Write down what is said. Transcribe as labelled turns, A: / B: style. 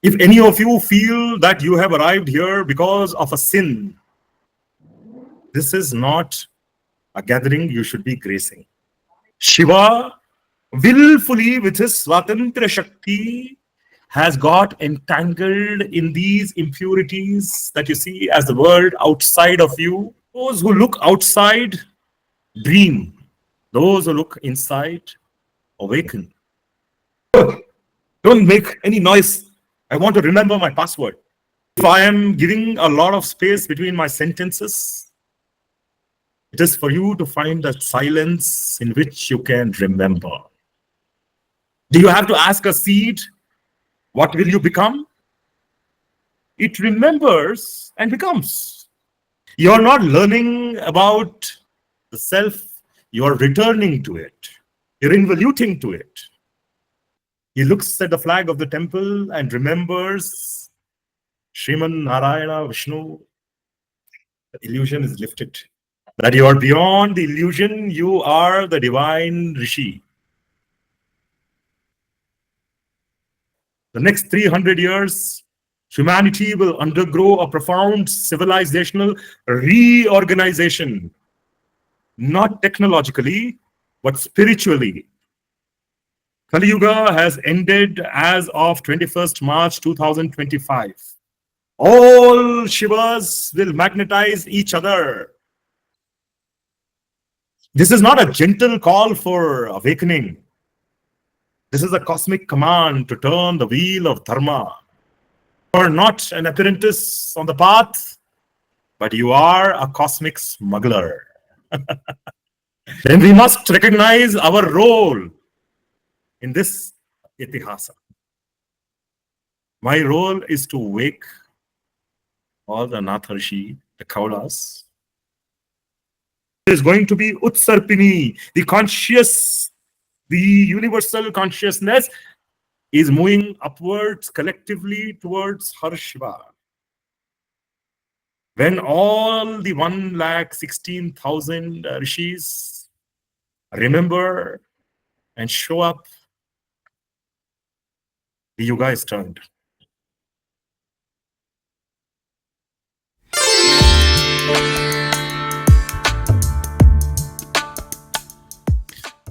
A: If any of you feel that you have arrived here because of a sin, this is not a gathering you should be gracing. Shiva, willfully with his Swatantra Shakti, has got entangled in these impurities that you see as the world outside of you. Those who look outside dream. Those who look inside awaken. Don't make any noise. I want to remember my password. If I am giving a lot of space between my sentences, it is for you to find a silence in which you can remember. Do you have to ask a seed, what will you become? It remembers and becomes. You're not learning about the self, you're returning to it. You're involuting to it. He looks at the flag of the temple and remembers Sriman Narayana Vishnu. The illusion is lifted. That you are beyond the illusion, you are the divine Rishi. The next 300 years, humanity will undergo a profound civilizational reorganization, not technologically, but spiritually. Kali Yuga has ended as of 21st March 2025. All Shivas will magnetize each other. This is not a gentle call for awakening. This is a cosmic command to turn the wheel of dharma. You are not an apprentice on the path, but you are a cosmic smuggler. Then we must recognize our role in this itihasa. My role is to wake all the Natharshi, the Kaulas. There is going to be Utsarpini, the conscious, the universal consciousness is moving upwards collectively towards Har Shiva. When all the 116,000 Rishis remember and show up, the Yuga is turned.